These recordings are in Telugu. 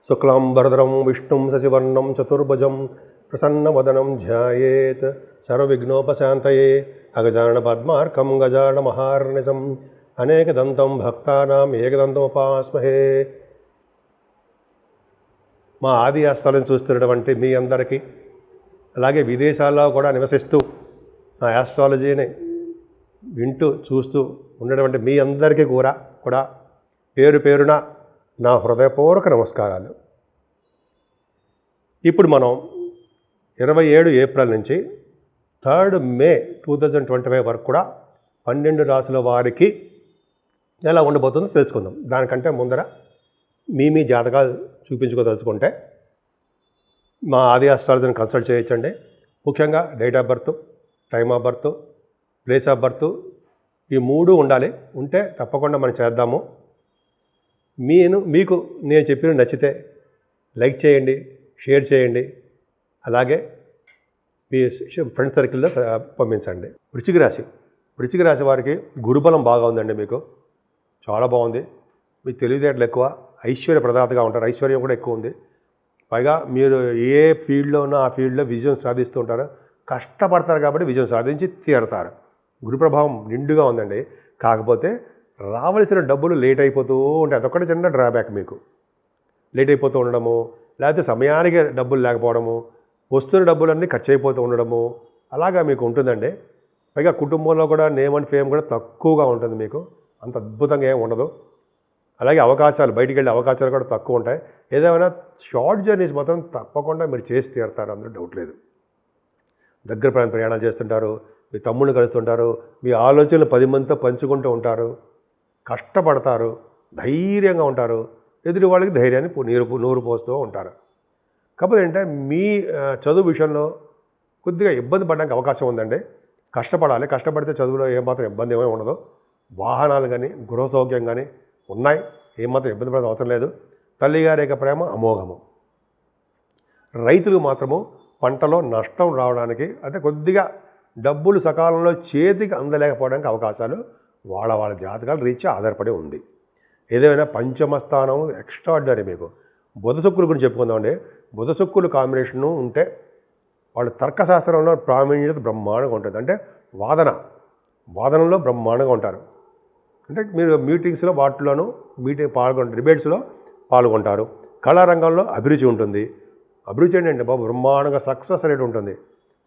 శుక్లాంబరధరం విష్ణుం శశివర్ణం చతుర్భుజం ప్రసన్నవదనం ధ్యాయేత్ సర్వవిఘ్నోపశాంతయే అగజానన పద్మార్కం గజానన మహార్నిశం అనేకదంతం భక్తానాం ఏకదంతముపాస్మహే. మా ఆది ఆస్థాలను చూస్తున్నటువంటి మీ అందరికీ, అలాగే విదేశాల్లో కూడా నివసిస్తూ నా ఆస్ట్రాలజీని వింటూ చూస్తూ ఉన్నటువంటి మీ అందరికీ కూడా పేరు పేరున నా హృదయపూర్వక నమస్కారాలు. ఇప్పుడు మనం 27 ఏప్రిల్ నుంచి 3 మే 2025 వరకు కూడా 12 రాశుల వారికి ఎలా ఉండబోతుందో తెలుసుకుందాం. దానికంటే ముందర మీ జాతకాలు చూపించుకోదలుచుకుంటే మా ఆది ఆస్ట్రాలజీని కన్సల్ట్ చేయొచ్చండి. ముఖ్యంగా date of birth, time of birth, place of birth ఈ 3 ఉండాలి. ఉంటే తప్పకుండా మనం చేద్దాము. మీకు నేను చెప్పిన నచ్చితే లైక్ చేయండి, షేర్ చేయండి, అలాగే మీ ఫ్రెండ్ సర్కిల్లో పంపించండి. వృశ్చిక రాశి వారికి గురుబలం బాగా ఉందండి. మీకు చాలా బాగుంది. మీ తెలివితేటలు ఎక్కువ, ఐశ్వర్య ప్రదాతగా ఉంటారు. ఐశ్వర్యం కూడా ఎక్కువ ఉంది. పైగా మీరు ఏ ఫీల్డ్లో ఉన్నా ఆ ఫీల్డ్లో విజయం సాధిస్తూ ఉంటారు. కష్టపడతారు కాబట్టి విజయం సాధించి తీరుతారు. గురు ప్రభావం నిండుగా ఉందండి. కాకపోతే రావలసిన డబ్బులు లేట్ అయిపోతూ ఉంటాయి. అదొక్కటి చిన్న డ్రాబ్యాక్. మీకు లేట్ అయిపోతూ ఉండడము, లేకపోతే సమయానికి డబ్బులు లేకపోవడము, వస్తున్న డబ్బులన్నీ ఖర్చు అయిపోతూ ఉండడము, అలాగా మీకు ఉంటుందండి. పైగా కుటుంబంలో కూడా నేమ్ అండ్ ఫేమ్ కూడా తక్కువగా ఉంటుంది. మీకు అంత అద్భుతంగా ఏమి ఉండదు. అలాగే అవకాశాలు, బయటికి వెళ్ళే అవకాశాలు కూడా తక్కువ ఉంటాయి. ఏదేమైనా షార్ట్ జర్నీస్ మాత్రం తప్పకుండా మీరు చేసి తీరుతారు, అందులో డౌట్ లేదు. దగ్గర ప్రయాణాలు చేస్తుంటారు, మీ తమ్ముడిని కలుస్తుంటారు, మీ ఆలోచనలు 10 మందితో పంచుకుంటూ ఉంటారు, కష్టపడతారు, ధైర్యంగా ఉంటారు, ఎదుటి వాళ్ళకి ధైర్యాన్ని నూరు పోస్తూ ఉంటారు. కాకపోతే ఏంటంటే మీ చదువు విషయంలో కొద్దిగా ఇబ్బంది పడడానికి అవకాశం ఉందండి. కష్టపడాలి. కష్టపడితే చదువులో ఏమాత్రం ఇబ్బంది ఏమీ ఉండదు. వాహనాలు కానీ గృహ సౌఖ్యం కానీ ఉన్నాయి. ఏమాత్రం ఇబ్బంది పడే అవసరం లేదు. తల్లిగారి యొక్క ప్రేమ అమోఘము. రైతులు మాత్రము పంటలో నష్టం రావడానికి, అంటే కొద్దిగా డబ్బులు సకాలంలో చేతికి అందలేకపోవడానికి అవకాశాలు వాళ్ళ జాతకాలు రీత్యా ఆధారపడి ఉంది. ఏదైనా పంచమ స్థానం ఎక్స్ట్రాడినరీ. మీకు బుధ శుక్రుల గురించి చెప్పుకుందామండి. బుధ శుక్రుల కాంబినేషను ఉంటే వాళ్ళు తర్కశాస్త్రంలో ప్రావీణ్యత బ్రహ్మాండంగా ఉంటుంది. అంటే వాదనలో బ్రహ్మాండంగా ఉంటారు. అంటే మీరు మీటింగ్స్లో వాటిలోనూ డిబేట్స్లో పాల్గొంటారు. కళారంగంలో అభిరుచి ఉంటుంది. అభిరుచి ఏంటంటే బాబు బ్రహ్మాండంగా సక్సెస్ రేట్ ఉంటుంది.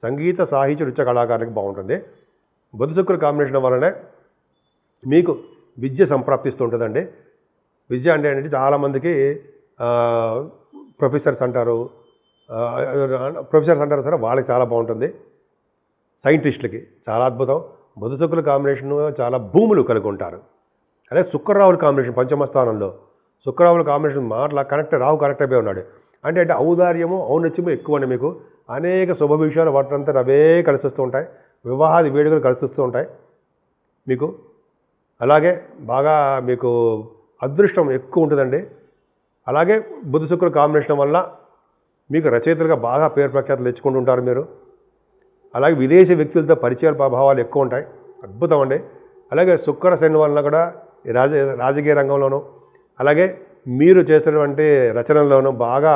సంగీత, సాహిత్య, నృత్య కళాకారులకు బాగుంటుంది. బుధ శుక్రుల కాంబినేషన్ వల్లనే మీకు విద్య సంప్రాప్తిస్తూ ఉంటుందండి. విద్య అంటే ఏంటంటే చాలామందికి ప్రొఫెసర్స్ అంటారు సరే, వాళ్ళకి చాలా బాగుంటుంది. సైంటిస్టులకి చాలా అద్భుతం. బుధ శుక్రుల కాంబినేషను చాలా భూములు కలిగి ఉంటారు. అలాగే శుక్రరావుల కాంబినేషన్ పంచమ స్థానంలో. శుక్రరావుల కాంబినేషన్ రాహు కనెక్ట్ అయిపోయి ఉన్నాడు. అంటే ఔదార్యము, ఔన్నత్యము ఎక్కువ అండి. మీకు అనేక శుభ విషయాలు వాటినంతా అవే కలిసి వస్తూ ఉంటాయి. వివాహాది వేడుకలు కలిసి వస్తూ ఉంటాయి మీకు. అలాగే బాగా మీకు అదృష్టం ఎక్కువ ఉంటుందండి. అలాగే బుధ శుక్ర కాంబినేషన్ వల్ల మీకు రచయితలుగా బాగా పేరు ప్రఖ్యాతులు తెచ్చుకుంటూ ఉంటారు మీరు. అలాగే విదేశీ వ్యక్తులతో పరిచయాల ప్రభావాలు ఎక్కువ ఉంటాయి. అద్భుతం అండి. అలాగే శుక్ర శని వలన కూడా రాజకీయ రంగంలోనూ, అలాగే మీరు చేసినటువంటి రచనల్లోనూ బాగా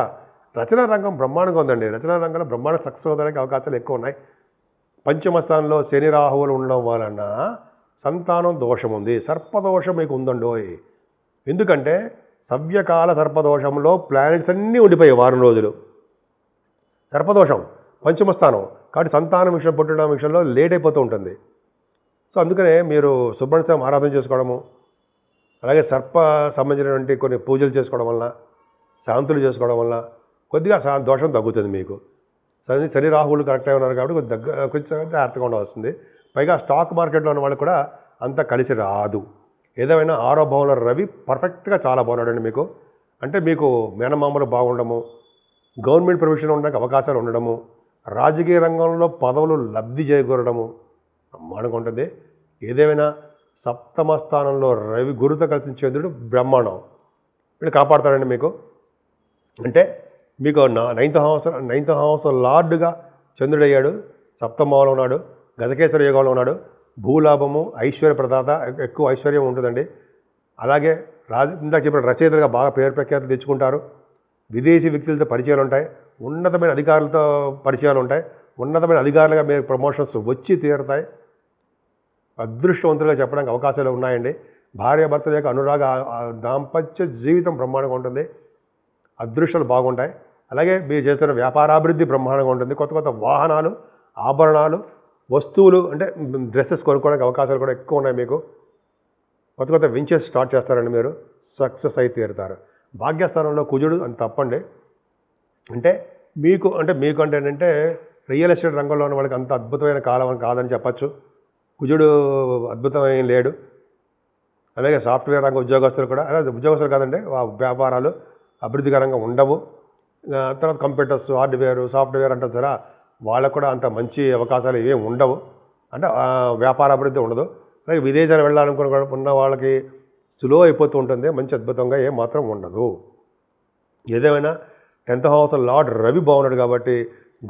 రచనా రంగం బ్రహ్మాండంగా ఉందండి. రచనా రంగంలో బ్రహ్మాండ సక్సెస్ అవ్వడానికి అవకాశాలు ఎక్కువ ఉన్నాయి. పంచమ స్థానంలో శని రాహువులు ఉండడం వలన సంతానం దోషం ఉంది. సర్పదోషం మీకు ఉందండోయ్. ఎందుకంటే సవ్యకాల సర్పదోషంలో ప్లానెట్స్ అన్నీ ఉండిపోయాయి వారం రోజులు. సర్పదోషం పంచమ స్థానం కాబట్టి సంతానం విషయం, పుట్టడం విషయంలో లేట్ అయిపోతూ ఉంటుంది. సో అందుకనే మీరు సుబ్రహ్మణ్య స్వామి ఆరాధన చేసుకోవడము, అలాగే సర్ప సంబంధించినటువంటి కొన్ని పూజలు చేసుకోవడం వలన, శాంతులు చేసుకోవడం వలన కొద్దిగా దోషం తగ్గుతుంది మీకు. శని రాహువులు కరెక్ట్గా ఉన్నారు కాబట్టి కొంచెం జాగ్రత్తగా ఉండవలసింది. పైగా స్టాక్ మార్కెట్లో ఉన్న వాళ్ళకి కూడా అంత కలిసి రాదు. ఏదేమైనా 6వ భావంలో రవి పర్ఫెక్ట్గా చాలా బాగున్నాడండి మీకు. అంటే మీకు మేనమామలు బాగుండడము, గవర్నమెంట్ ప్రొవిజన్ ఉండడానికి అవకాశాలు ఉండడము, రాజకీయ రంగంలో పదవులు లబ్ధి చేకూరడము బ్రహ్మాండంగా ఉంటుంది. ఏదేమైనా సప్తమ స్థానంలో రవి గురుతో కలిసిన చంద్రుడు బ్రహ్మాండం వీళ్ళు కాపాడుతాడండి మీకు. అంటే మీకు 9th హౌస్ లార్డ్గా చంద్రుడు అయ్యాడు. సప్తమంలో ఉన్నాడు. గజకేసరి యోగంలో ఉన్నాడు. భూలాభము, ఐశ్వర్య ప్రదాత, ఎక్కువ ఐశ్వర్యం ఉంటుందండి. అలాగే ఇందాక చెప్పిన రచయితలుగా బాగా పేరు ప్రఖ్యాతులు తెచ్చుకుంటారు. విదేశీ వ్యక్తులతో పరిచయాలు ఉంటాయి, ఉన్నతమైన అధికారులతో పరిచయాలు ఉంటాయి, ఉన్నతమైన అధికారులుగా మీరు ప్రమోషన్స్ వచ్చి తీరుతాయి. అదృష్టవంతులుగా చెప్పడానికి అవకాశాలు ఉన్నాయండి. భార్యాభర్తల యొక్క అనురాగ దాంపత్య జీవితం బ్రహ్మాండంగా ఉంటుంది, అదృష్టాలు బాగుంటాయి. అలాగే మీరు చేస్తున్న వ్యాపారాభివృద్ధి బ్రహ్మాండంగా ఉంటుంది. కొత్త కొత్త వాహనాలు, ఆభరణాలు, వస్తువులు అంటే డ్రెస్సెస్ కొనుక్కోవడానికి అవకాశాలు కూడా ఎక్కువ ఉన్నాయి మీకు. కొత్త కొత్త వెంచర్స్ స్టార్ట్ చేస్తారండి, మీరు సక్సెస్ అయితే తీరుతారు. భాగ్యస్థానంలో కుజుడు అని తప్పండి. అంటే మీకు ఏంటంటే రియల్ ఎస్టేట్ రంగంలో ఉన్న వాళ్ళకి అంత అద్భుతమైన కాలం కాదని చెప్పచ్చు. కుజుడు అద్భుతమైన లేడు. అలాగే సాఫ్ట్వేర్ రంగ ఉద్యోగస్తులు కూడా, అలాగే ఉద్యోగస్తులు కాదండి, వ్యాపారాలు అభివృద్ధికరంగా ఉండవు. తర్వాత కంప్యూటర్స్, హార్డ్వేర్, సాఫ్ట్వేర్ అంటారు సరే, వాళ్ళకు కూడా అంత మంచి అవకాశాలు ఏమీ ఉండవు. అంటే వ్యాపార అభివృద్ధి ఉండదు. అలాగే విదేశాలు వెళ్ళాలనుకున్న వాళ్ళకి స్లో అయిపోతూ ఉంటుంది, మంచి అద్భుతంగా ఏం మాత్రం ఉండదు. ఏదేమైనా 10th హౌస్ లార్డ్ రవి బాగున్నాడు కాబట్టి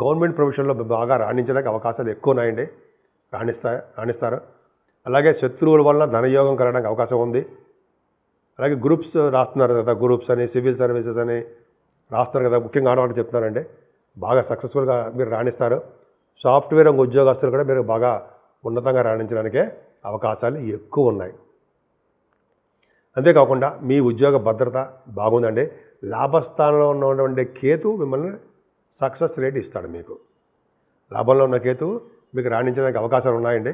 గవర్నమెంట్ ప్రొఫెషన్లో బాగా రాణించడానికి అవకాశాలు ఎక్కువ ఉన్నాయండి, రాణిస్తారు. అలాగే శత్రువుల వలన ధనయోగం కలగడానికి అవకాశం ఉంది. అలాగే గ్రూప్స్ రాస్తున్నారు కదా, గ్రూప్స్ అని, సివిల్ సర్వీసెస్ అని రాస్తున్నారు కదా, ముఖ్యంగా ఆడవాళ్ళు చెప్తున్నారండి, బాగా సక్సెస్ఫుల్గా మీరు రాణిస్తారు. సాఫ్ట్వేర్ రంగ ఉద్యోగస్తులు కూడా మీరు బాగా ఉన్నతంగా రాణించడానికే అవకాశాలు ఎక్కువ ఉన్నాయి. అంతేకాకుండా మీ ఉద్యోగ భద్రత బాగుందండి. లాభస్థానంలో ఉన్నటువంటి కేతు మిమ్మల్ని సక్సెస్ రేట్ ఇస్తాడు. మీకు లాభంలో ఉన్న కేతు మీకు రాణించడానికి అవకాశాలు ఉన్నాయండి.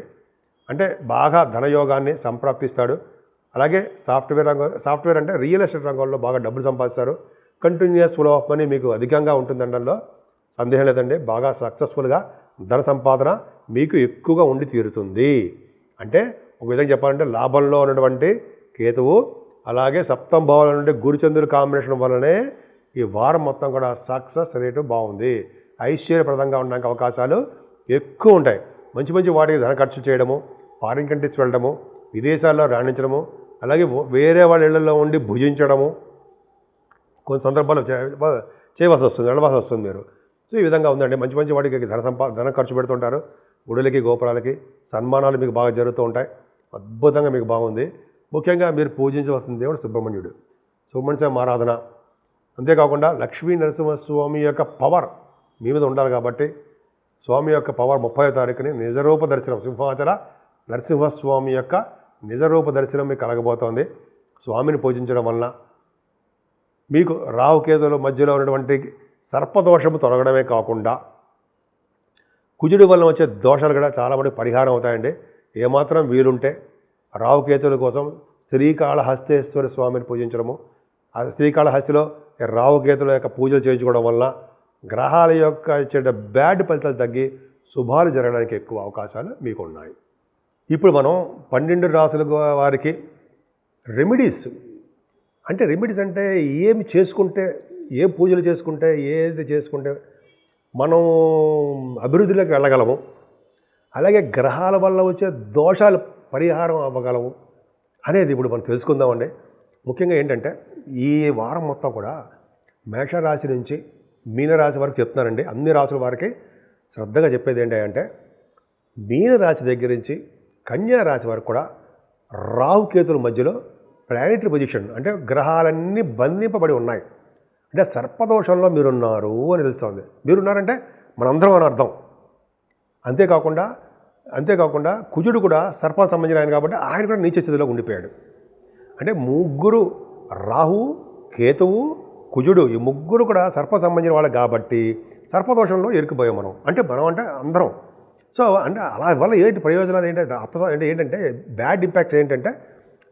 అంటే బాగా ధనయోగాన్ని సంప్రాప్తిస్తాడు. అలాగే సాఫ్ట్వేర్ అంటే రియల్ ఎస్టేట్ రంగంలో బాగా డబ్బులు సంపాదిస్తారు. కంటిన్యూస్ ఫ్లో ఆఫ్ మనీ మీకు అధికంగా ఉంటుందండంలో సందేహం లేదండి. బాగా సక్సెస్ఫుల్గా ధన సంపాదన మీకు ఎక్కువగా ఉండి తీరుతుంది. అంటే ఒక విధంగా చెప్పాలంటే లాభంలో ఉన్నటువంటి కేతువు, అలాగే సప్తమ భావంలో నుండి గురుచంద్రుడి కాంబినేషన్ వల్లనే ఈ వారం మొత్తం కూడా సక్సెస్ రేటు బాగుంది. ఐశ్వర్యప్రదంగా ఉండడానికి అవకాశాలు ఎక్కువ ఉంటాయి. మంచి మంచి వాటికి ధన ఖర్చు చేయడము, ఫారిన్ కంట్రీస్ వెళ్ళడము, విదేశాల్లో రాణించడము, అలాగే వేరే వాళ్ళ ఇళ్లలో ఉండి భుజించడము కొన్ని సందర్భాల్లో చేయవలసి వస్తుంది, వెళ్ళవలసి వస్తుంది మీరు. సో ఈ విధంగా ఉందండి. మంచి మంచి వాటికి ధన ఖర్చు పెడుతుంటారు. గుడులకి, గోపురాలకి సన్మానాలు మీకు బాగా జరుగుతూ ఉంటాయి. అద్భుతంగా మీకు బాగుంది. ముఖ్యంగా మీరు పూజించవలసిన దేవుడు సుబ్రహ్మణ్యుడు, సుబ్రహ్మణ్య స్వామి ఆరాధన. అంతేకాకుండా లక్ష్మీ నరసింహస్వామి యొక్క పవర్ మీ మీద ఉండాలి కాబట్టి స్వామి యొక్క పవర్ 30వ తారీఖుని నిజరూప దర్శనం, సింహాచల నరసింహస్వామి యొక్క నిజరూప దర్శనం మీకు కలగబోతోంది. స్వామిని పూజించడం వలన మీకు రాహుకేతుల మధ్యలో ఉన్నటువంటి సర్పదోషము తొలగడమే కాకుండా కుజుడి వల్ల వచ్చే దోషాలు కూడా చాలామంది పరిహారం అవుతాయండి. ఏమాత్రం వీలుంటే రాహుకేతుల కోసం శ్రీకాళహస్తేశ్వర స్వామిని పూజించడము, ఆ శ్రీకాళహస్తిలో రాహుకేతుల యొక్క పూజలు చేయించుకోవడం వల్ల గ్రహాల యొక్క ఇచ్చే బ్యాడ్ ఫలితాలు తగ్గి శుభాలు జరగడానికి ఎక్కువ అవకాశాలు మీకు ఉన్నాయి. ఇప్పుడు మనం 12 రాసుల వారికి రెమెడీస్ అంటే ఏమి చేసుకుంటే, ఏ పూజలు చేసుకుంటే, ఏది చేసుకుంటే మనం అభివృద్ధిలోకి వెళ్ళగలము, అలాగే గ్రహాల వల్ల వచ్చే దోషాలు పరిహారం అవ్వగలము అనేది ఇప్పుడు మనం తెలుసుకుందామండి. ముఖ్యంగా ఏంటంటే ఈ వారం మొత్తం కూడా మేషరాశి నుంచి మీనరాశి వరకు చెప్తున్నానండి. అన్ని రాసుల వారికి శ్రద్ధగా చెప్పేది ఏంటంటే మీనరాశి దగ్గర నుంచి కన్యా రాశి వరకు కూడా రాహుకేతుల మధ్యలో ప్లానెటరీ పొజిషన్ అంటే గ్రహాలన్నీ బంధింపబడి ఉన్నాయి. అంటే సర్పదోషంలో మీరున్నారు అని తెలుస్తుంది. మీరున్నారంటే మనందరం అని అర్థం. అంతేకాకుండా కుజుడు కూడా సర్పానికి సంబంధించిన ఆయన కాబట్టి ఆయన కూడా నీచ స్థితిలో ఉండిపోయాడు. అంటే ముగ్గురు, రాహు, కేతువు, కుజుడు, ఈ ముగ్గురు కూడా సర్ప సంబంధించిన వాళ్ళు కాబట్టి సర్పదోషంలో ఇరుక్కుపోయాం మనం. అంటే అందరం. సో అంటే అలా వల్ల ఏంటి ప్రయోజనాలు ఏంటంటే బ్యాడ్ ఇంపాక్ట్స్ ఏంటంటే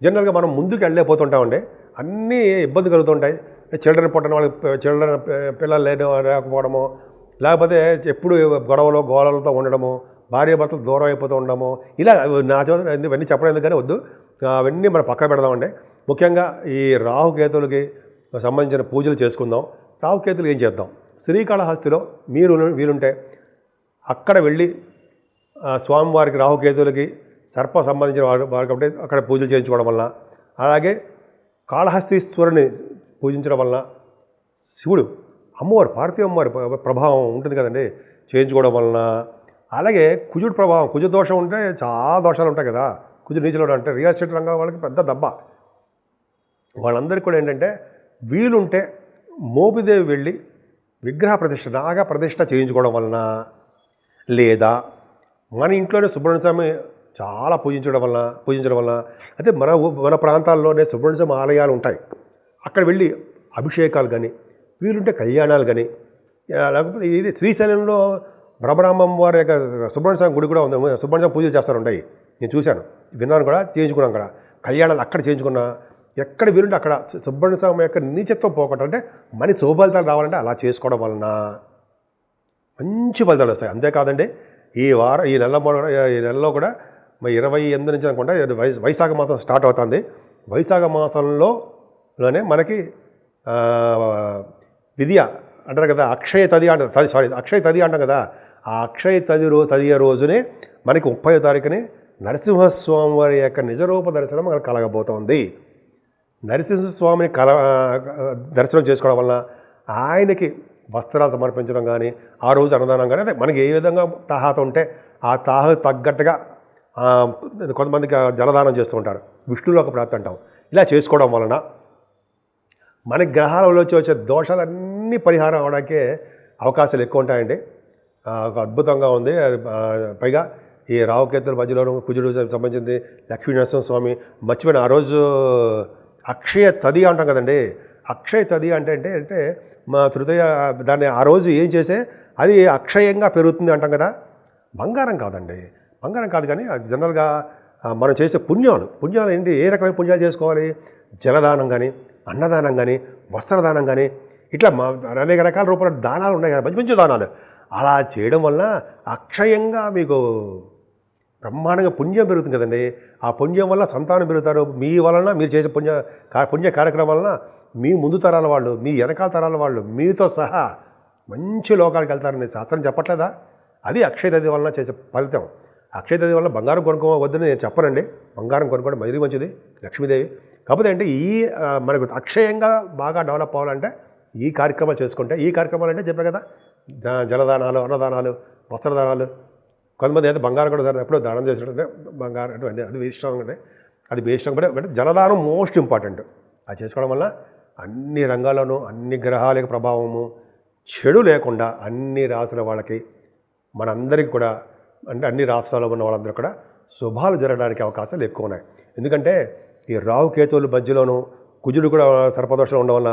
జనరల్గా మనం ముందుకు వెళ్ళలేకపోతుంటామండి. అన్నీ ఇబ్బంది కలుగుతుంటాయి. చిల్డ్రన్ పుట్టిన వాళ్ళకి పిల్లలు లేకపోవడము, లేకపోతే ఎప్పుడు గొడవలు గోళలతో ఉండడము, భార్యాభర్తలు దూరం అయిపోతూ ఉండడము, ఇలా నా ఇవన్నీ చెప్పడం ఎందుకని వద్దు, అవన్నీ మనం పక్కన పెడదామండి. ముఖ్యంగా ఈ రాహుకేతులకి సంబంధించిన పూజలు చేసుకుందాం. రాహుకేతులు ఏం చేద్దాం, శ్రీకాళహస్తిలో వీలుంటే అక్కడ వెళ్ళి స్వామివారికి రాహుకేతులకి సర్ప సంబంధించిన వారు కాబట్టి అక్కడ పూజలు చేయించుకోవడం వలన, అలాగే కాళహస్తీశ్వరుని పూజించడం వలన శివుడు, అమ్మవారు, పార్వతీ అమ్మవారి ప్రభావం ఉంటుంది కదండి, చేయించుకోవడం వలన, అలాగే కుజుడు ప్రభావం, కుజ దోషం ఉంటే చాలా దోషాలు ఉంటాయి కదా. కుజుడు నీచలో అంటే రియల్ ఎస్టేట్ రంగం వాళ్ళకి పెద్ద దెబ్బ. వాళ్ళందరికీ కూడా ఏంటంటే వీలుంటే మోపిదేవి వెళ్ళి విగ్రహ ప్రతిష్ఠ నాగ ప్రతిష్ఠ చేయించుకోవడం వలన, లేదా మన ఇంట్లోనే సుబ్రహ్మణ్య స్వామి చాలా పూజించడం వలన అయితే మన ప్రాంతాల్లోనే సుబ్రహ్మణ్య స్వామి ఆలయాలు ఉంటాయి. అక్కడ వెళ్ళి అభిషేకాలు కానీ, వీలుంటే కళ్యాణాలు కానీ, లేకపోతే ఇది శ్రీశైలంలో బ్రహ్మరామం వారి యొక్క సుబ్రహ్మణ్య స్వామి గుడి కూడా ఉంది. సుబ్రహ్మణ్య స్వామి పూజలు చేస్తారు ఉంటాయి, నేను చూశాను, విన్నాను కూడా, చేయించుకున్నాను కూడా. కళ్యాణాలు అక్కడ చేయించుకున్నా, ఎక్కడ వీలుంటే అక్కడ సుబ్రహ్మణ్య స్వామి యొక్క నీచత్వం పోకూడదు, అంటే మన శుభఫలితాలు రావాలంటే అలా చేసుకోవడం వలన మంచి ఫలితాలు వస్తాయి. అంతేకాదండి, ఈ నెలలో కూడా 28 నుంచి అనుకుంటా వైశాఖ మాసం స్టార్ట్ అవుతుంది. వైశాఖ మాసంలోనే మనకి విద్య అంటారు కదా, అక్షయ తది అంటాం కదా. ఆ అక్షయ తదియ రోజునే మనకి 30వ తారీఖుని నరసింహస్వామి వారి యొక్క నిజరూప దర్శనం మనకు కలగబోతోంది. నరసింహస్వామిని దర్శనం చేసుకోవడం వలన ఆయనకి వస్త్రాలు సమర్పించడం కానీ, ఆ రోజు అన్నదానం కానీ, అదే మనకి ఏ విధంగా తాహత ఉంటే ఆ తాహ తగ్గట్టుగా కొంతమందికి జలదానం చేస్తూ ఉంటారు, విష్ణులోక ప్రాప్తి అంటాం. ఇలా చేసుకోవడం వలన మన గ్రహాలలో వచ్చే దోషాలన్నీ పరిహారం అవడానికే అవకాశాలు ఎక్కువ ఉంటాయండి. ఒక అద్భుతంగా ఉంది. పైగా ఈ రావుకేతుల మధ్యలోనూ కుజుడు సంబంధించింది, లక్ష్మీనరసింహస్వామి మర్చిపోయిన ఆ రోజు అక్షయ తది అంటాం కదండి. అక్షయ తది అంటే మా తృతీయ దాన్ని ఆ రోజు ఏం చేస్తే అది అక్షయంగా పెరుగుతుంది అంటాం కదా. బంగారం కాదండి, బంగారం కాదు, కానీ జనరల్గా మనం చేసే పుణ్యాలు ఏంటి, ఏ రకమైన పుణ్యాలు చేసుకోవాలి? జలదానం కానీ, అన్నదానం కానీ, వస్త్రదానం కానీ, ఇట్లా అనేక రకాల రూపాయల దానాలు ఉన్నాయి కదా, మంచి మంచి దానాలు. అలా చేయడం వల్ల అక్షయంగా మీకు బ్రహ్మాండంగా పుణ్యం పెరుగుతుంది కదండి. ఆ పుణ్యం వల్ల సంతానం పెరుగుతారు. మీ వలన మీరు చేసే పుణ్య కార్యక్రమం వలన మీ ముందు తరాల వాళ్ళు, మీ వెనకాల తరాల వాళ్ళు మీతో సహా మంచి లోకాలకు వెళ్తారని శాస్త్రం చెప్పట్లేదా? అది అక్షయ తది వలన చేసే ఫలితం. అక్షయ తది వల్ల బంగారం కొనుక్కోవద్దని నేను చెప్పనండి, బంగారం కొనుక్కోవడం మరీ మంచిది, లక్ష్మీదేవి. కాకపోతే అంటే మనకు అక్షయంగా బాగా డెవలప్ అవ్వాలంటే ఈ కార్యక్రమాలు చేసుకుంటే, ఈ కార్యక్రమాలు అంటే చెప్పే కదా, జలదానాలు, అన్నదానాలు, వస్త్రదానాలు. కొంతమంది అయితే బంగారం కూడా ఎప్పుడో దానం చేసినట్టు బంగారం అంటే అది ఇష్టం అంటే అది ఇష్టం. అంటే జలదానం మోస్ట్ ఇంపార్టెంట్. అది చేసుకోవడం వల్ల అన్ని రంగాల్లోనూ అన్ని గ్రహాల యొక్క ప్రభావము చెడు లేకుండా అన్ని రాసుల వాళ్ళకి, మనందరికీ కూడా, అంటే అన్ని రాష్ట్రాల్లో ఉన్న వాళ్ళందరూ కూడా శుభాలు జరగడానికి అవకాశాలు ఎక్కువ ఉన్నాయి. ఎందుకంటే ఈ రాహుకేతువుల మధ్యలోనూ కుజుడు కూడా సర్పదోషంలో ఉండడం వల్ల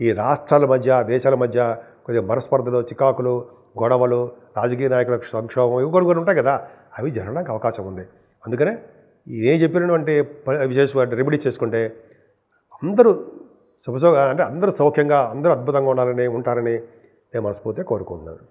ఈ రాష్ట్రాల మధ్య, దేశాల మధ్య కొద్దిగా మనస్పర్ధలు, చికాకులు, గొడవలు, రాజకీయ నాయకులకు సంక్షోభం, ఇవి కొన్ని ఉంటాయి కదా, అవి జరగడానికి అవకాశం ఉంది. అందుకనే ఏం చెప్పినటువంటి రెమెడీ చేసుకుంటే అందరూ అంటే అందరూ సౌఖ్యంగా, అందరూ అద్భుతంగా ఉంటారని నేను మనస్ఫూర్తిగా కోరుకుంటున్నాను.